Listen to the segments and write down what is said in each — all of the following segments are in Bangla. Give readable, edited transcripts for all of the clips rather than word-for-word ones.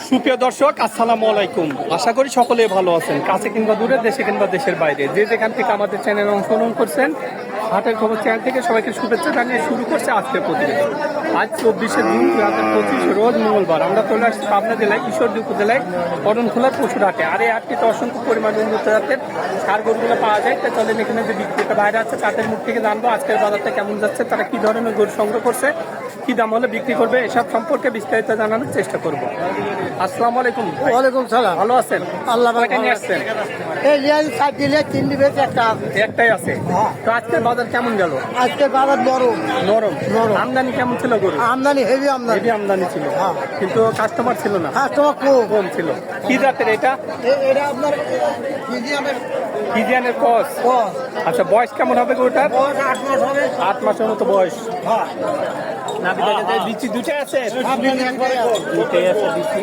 সুপ্রিয় দর্শক, আসসালামু আলাইকুম। আশা করি সকলেই ভালো আছেন, কাছে কিংবা দূরে, দেশে কিংবা দেশের বাইরে, যে যেখান থেকে আমাদের চ্যানেলে অংশগ্রহণ করছেন। হাটের খবর চ্যানেল থেকে সবাইকে শুভেচ্ছা জানিয়ে শুরু করছে আজকের প্রতিবেদন। আজ 24শে জুন 2025 রোজ মঙ্গলবার। আমরা চলে আসছি পাবনা জেলায় ঈশ্বরদী উপজেলায় অরণখোলার পশুর হাটে। আর এই হাটটিতে অসংখ্য পরিমাণে উন্নত জাতের সার গরুগুলো পাওয়া যায়। তাই চলেন এখানে যে বিক্রেতা বাইরে আছে তাদের মুখ থেকে জানবো আজকের বাজারটা কেমন যাচ্ছে, তারা কি ধরনের গরু সংগ্রহ করছে, কি দাম হলে বিক্রি করবে, এসব সম্পর্কে বিস্তারিত জানানোর চেষ্টা করব। আসসালামু আলাইকুম। ওয়ালাইকুম সালাম। ভালো আছেন? আল্লাহ কয়টা নিয়ে আসছেন? এই লিয়াল সাত দিলে তিন দিবে একটা একটাই আছে। তো আজকের বাজার কেমন গেল? আজকে বাজার বড় নরম। নরম। আমদানি কেমন ছিল গরু? আমদানি হেভি আমদানি। হেভি আমদানি ছিল, কিন্তু কাস্টমার ছিল না, কাস্টমার কম। কম ছিল। কি জাতের এটা? এটা আপনার মিডিয়ামের ফিজিয়ানের ক্রস। আচ্ছা, বয়স কেমন হবে গরুটার? 8 মাস হবে। 8 মাসের মতো বয়স। হ্যাঁ নাভি দেখা যায় বিচি দুটাই আছে। দুটাই আছে বিচি।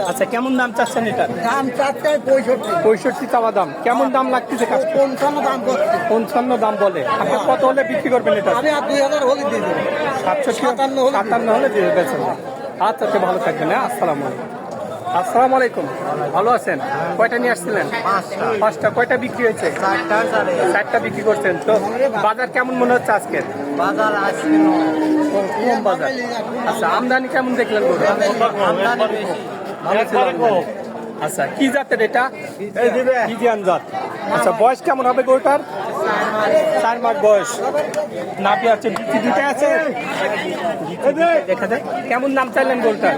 আচ্ছা, কেমন দাম চাচ্ছেন এটা? দাম চারটায় 65। 65 চাওয়া দাম। কেমন দাম লাগতেছে? 55 দাম করছে। 55 দাম বলে। আপনি কত হলে বিক্রি করবেন এটা? আমি আর 2000 হলে দিয়ে দেবো। 57 হলে দিয়ে বেচেন। আচ্ছা, তো ভালো থাকবেন। হ্যাঁ, আসসালামু আলাইকুম। আসসালামু আলাইকুম। ভালো আছেন? কয়টা নিয়ে আসছিলেন? 5টা। কয়টা বিক্রি হয়েছে? 4টা বিক্রি করছেন। তো বাজার কেমন মনে হচ্ছে আজকের? বাজার আজকে কম বাজার। আচ্ছা, আমদানি কেমন দেখলেন গরু? ভালো ছিল আমদানি। আচ্ছা, কি জাতের এটা? ফিজিয়ান জাত। আচ্ছা, বয়স কেমন হবে গরুটার? 4 মাস বয়স। নাভি আছে, বিচি দুটাই আছে। দেখা যায়। কেমন দাম চাইলেন গরুটার?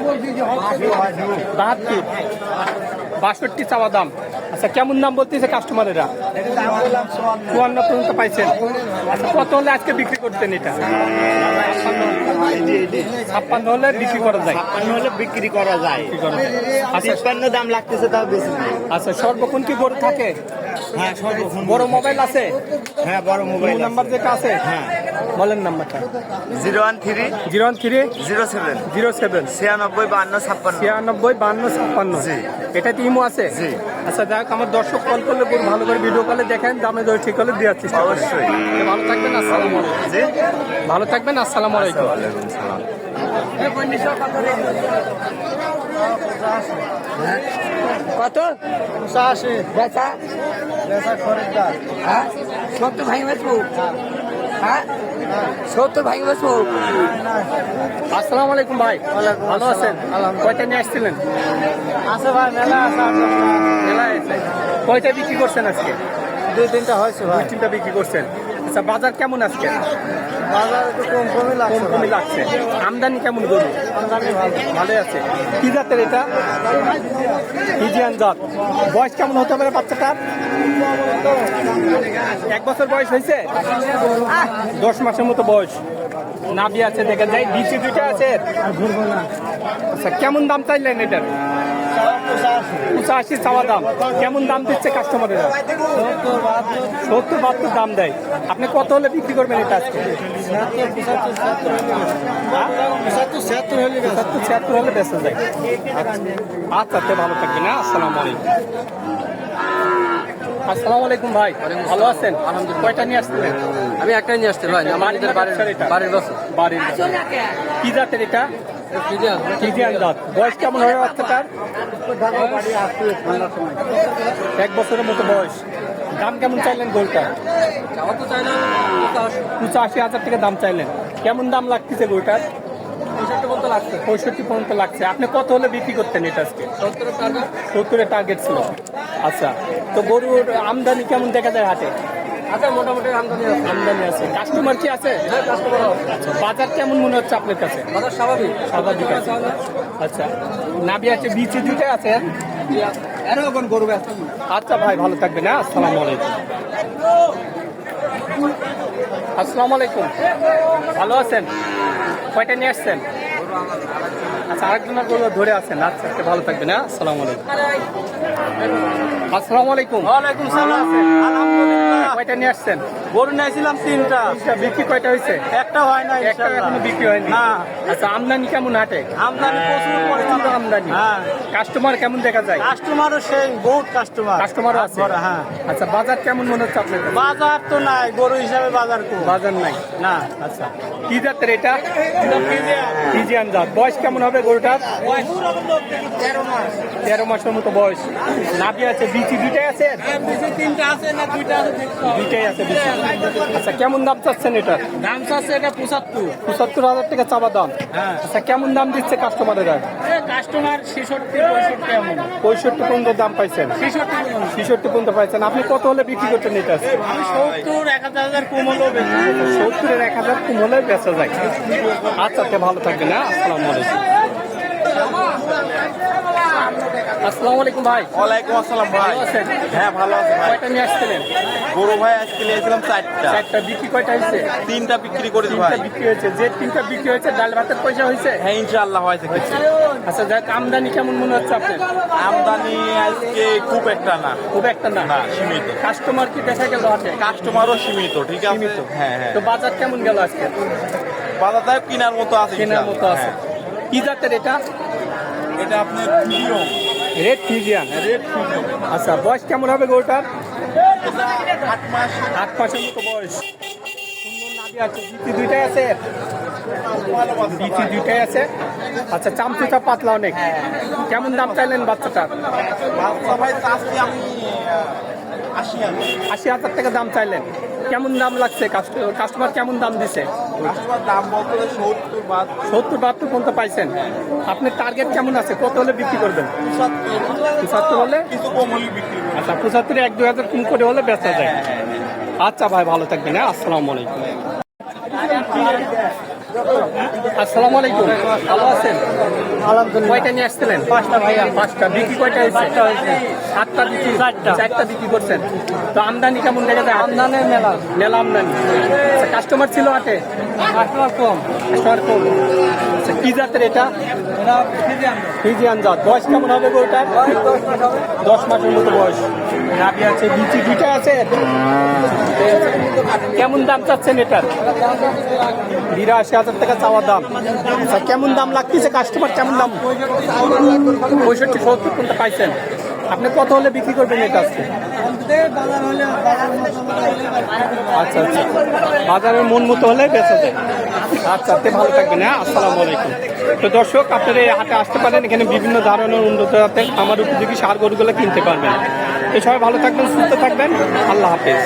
72। 62 চাওয়া দাম। আচ্ছা, কেমন দাম বলতেছে কাস্টমারেরা? 54 পর্যন্ত পাইছেন। আচ্ছা, কত হলে আজকে বিক্রি করতেন এটা? 56 হলে বিক্রি করা যায়। বিক্রি করা যায়। আচ্ছা, 56 দাম লাগতেছে তাও বেশি। আচ্ছা, সর্বক্ষণ কি গরু থাকে? হ্যাঁ সর্বক্ষণ। বড় মোবাইল আছে? হ্যাঁ বড় মোবাইল নাম্বার যেটা আছে? হ্যাঁ বলেন নাম্বারটা। 013 013 07 07 96 52 56। 96 52 56। জি। এটা কি ইমো আছে? জি। আচ্ছা, যাক, আমার দর্শক কল করলে গরু ভালো করে ভিডিও কলে দেখেন, দামে দর ঠিক হলে দেওয়ার চেষ্টা করেন। অবশ্যই। তো ভালো থাকবেন। আসসালামু আলাইকুম। জি। ভালো থাকবেন। আসসালামু আলাইকুম। ওয়ালাইকুম সালাম। কত? 85 বেচা? বেচা খরিদ্দার। হ্যাঁ, 70 ভাঙি বেচবো। হ্যাঁ, 70 ভাঙি বেচবো। আসসালামু আলাইকুম ভাই। ভালো আছেন? কয়টা নিয়ে আসছিলেন? আছে ভাই মেলা আছে। মেলায় আছে। কয়টা বিক্রি করছেন আজকে? 2-3টা হয়েছে ভাই। 2-3টা বিক্রি করছেন। আচ্ছা, বাজার কেমন আজকে? বাজার একটু কমই লাগছে। কমই লাগছে। আমদানি কেমন গরু? আমদানি ভালো। ভালোই আছে। কি জাতের এটা? ফিজিয়ান জাত। বয়স কেমন হতে পারে বাচ্চাটার? 1 বছর বয়স হয়েছে? 10 মাসের মতো বয়স। নাভি আছে, দেখা যায় বিচি দুইটা আছে। আচ্ছা, কেমন দাম চাইলেন এটার? 85 চাওয়া দাম। কেমন দাম দিচ্ছে কাস্টমারেরা? 70-72 দাম দেয়। আপনি কত হলে বিক্রি করবেন এটা আজকে? 76 হলে বেচা যায়। আচ্ছা, তো ভালো থাকবেন। হ্যাঁ, আসসালামু আলাইকুম। আসসালামু আলাইকুম ভাই। ভালো আছেন? আলহামদুলিল্লাহ। কয়টা নিয়ে আসছিলেন? আমি একটাই নিয়ে আসতে ভাই আমাদের বাড়ির বছর বাড়ির। কি জাতের এটা? ফিজিয়ান জাত। বয়স কেমন হবে বাচ্চাটার? 1 বছরের মতো বয়স। দাম কেমন চাইলেন গরুটা? 85,000 টাকা দাম চাইলেন। কেমন দাম লাগতেছে গরুটার? 65 পর্যন্ত লাগছে। আপনি কত হলে বিক্রি করতেন এটা আজকে? 70-এর টার্গেট ছিল। আচ্ছা, তো গরুর আমদানি কেমন দেখা যায় হাটে? আচ্ছা মোটামুটি আমদানি আছে। কাস্টমার কি আছে? আচ্ছা, বাজার কেমন মনে হচ্ছে আপনার কাছে? বাজার স্বাভাবিক স্বাভাবিক আছে। আচ্ছা, নাভি আছে, বিচি দুইটাই আছে। এরকম গরু ব্যস্ত। আচ্ছা ভাই, ভালো থাকবেন। হ্যাঁ, আসসালামু আলাইকুম। আসসালামু আলাইকুম। ভালো আছেন? কয়টা নিয়ে আসছেন? আচ্ছা, আরেকজনের গরু ধরে আছেন। আচ্ছা, আচ্ছা, ভালো থাকবেন। হ্যাঁ, আসসালামু আলাইকুম। আসসালামু আলাইকুম। ওয়ালাইকুম সালাম। আলহামদুলিল্লাহ। কয়টা নিয়ে আসছেন? গরু নিয়েছিলাম 3টা। বিক্রি কয়টা হয়েছে? একটা হয় না একটা এখনো বিক্রি হয়নি। না। আচ্ছা, আমদানি কেমন হাটে? আমদানি প্রচুর প্রচুর আমদানি। হ্যাঁ। কাস্টমার কেমন দেখা যায়? কাস্টমারও সেই বহুত কাস্টমারও আছে। হ্যাঁ। আচ্ছা, বাজার কেমন মনে হচ্ছে আপনার কাছে? বাজার তো নাই, গরু হিসাবে বাজার কম। বাজার নাই। না। আচ্ছা, কি জাতের এটা? ফিজিয়ান জাত। বয়স কেমন হবে গরুটার? 13 মাস। 13 মাসের মতো বয়স। নাভি আছে, বিচি দুইটাই আছে? তিনটা আছে না দুইটা আছে দেখতে হবে। দুইটাই আছে বিচি। আচ্ছা কেমন দাম চাচ্ছেন এটার? দাম চাচ্ছে এটা 75। 75,000 টাকা চাওয়া দাম। হ্যাঁ। আচ্ছা কেমন দাম দিচ্ছে কাস্টমারেরা? কাস্টমার 66 এমন। 65 পর্যন্ত দাম পাইছেন? 66 পর্যন্ত পাইছেন। আপনি কত হলে বিক্রি করছেন এটা? আমি 70 1000 কম হলো বেশি। 70-এর 1000 কম হলে বেচা যায়। আচ্ছা তে ভালো থাকবেন। হ্যাঁ, আসসালামু আলাইকুম। আসসালামু আলাইকুম ভাই। ওয়ালাইকুম আসসালাম ভাই। ভালো আছেন? হ্যাঁ ভালো আছে ভাই। কয়টা নিয়ে আসছিলেন? গরু ভাই আজকে নিয়েছিলাম 4টা। একটা বিক্রি কয়টা হয়েছে? 3টা বিক্রি করেছি ভাই। 3টা বিক্রি হয়েছে। যে 3টা বিক্রি হয়েছে ডাল ভাতের পয়সা হয়েছে? হ্যাঁ ইনশাআল্লাহ হয়েছে কিছু। আচ্ছা যাক, আমদানি কেমন মনে হচ্ছে আপনার? আমদানি আজকে খুব একটা না, খুব একটা না। না সীমিত। কাস্টমার কি দেখা গেল হাটে? কাস্টমারও সীমিত, ঠিক আছে। সীমিত। হ্যাঁ হ্যাঁ। তো বাজার কেমন গেল আজকে? বাজার দাম কেনার মতো আছে। কেনার মতো ইনশাআল্লাহ। আছে। হ্যাঁ। কি জাতের এটা? এটা আপনার video red Friesian. Red video. আচ্ছা বয়স কেমন হবে গরুটার? এটা 8 মাস। 8 মাসের মতো বয়স। সুন্দর নাভি আছে। বিচি দুইটাই আছে? বিচি দুইটাই আছে। আচ্ছা চামচুটা পাতলা অনেক। কেমন দাম চাইলেন বাচ্চাটার? বাচ্চা ভাই চাচ্ছি আমি 80,000। 80,000 টাকা দাম চাইলেন। কেমন দাম লাগছে? কাস্টমার কেমন দাম দিছে? কাস্টমার দাম বলতে 70 বাদ 70-72 পর্যন্ত পাইছেন। আপনার টার্গেট কেমন আছে? কত হলে বিক্রি করবেন? 75 হলে? কিছু কম হলে বিক্রি করব। আচ্ছা 75-এ 1-2 হাজার কম করে হলে বেচা যায়। আচ্ছা ভাই ভালো থাকবেন। হ্যাঁ, আসসালামু আলাইকুম। আসসালামু আলাইকুম। ভালো আছেন? আলহামদুলিল্লাহ। কয়টা নিয়ে আসছিলেন? 5টা ভাইয়া। 5টা। বিক্রি কয়টা হয়েছে? 5টা হয়েছে। 7টা বিক্রি? 4টা। 4টা বিক্রি করছেন। তো আমদানি কেমন দেখা যায়? আমদানির মেলা। মেলা আমদানি। আচ্ছা, কাস্টমার ছিল হাটে? কাস্টমার কম। কাস্টমার কম। আচ্ছা কি জাতের এটা? এটা ফিজিয়ান। ফিজিয়ান জাত। বয়স কেমন হবে গরুটার? 10 মাসের মতো বয়স। নাভি আছে, বিচি দুইটা আছে? কেমন দাম চাচ্ছেন এটার? 82,000 টাকা চাওয়া দাম। আচ্ছা কেমন দাম লাগতেছে? কাস্টমার কেমন দাম? 65-70 পর্যন্ত পাইছেন। আপনি কত হলে বিক্রি করবেন এটা আজকে? বাজার হলে আচ্ছা আচ্ছা, বাজারের মন মতো হলে বেচা যায়। আচ্ছা আপনি ভালো থাকবেন। হ্যাঁ, আসসালামু আলাইকুম। তো দর্শক আপনারা এই হাটে আসতে পারেন। এখানে বিভিন্ন ধরনের উন্নত জাতের আমার উপযোগী সার গরুগুলো কিনতে পারবেন। তো সবাই ভালো থাকবেন, সুস্থ থাকবেন। আল্লাহ হাফেজ।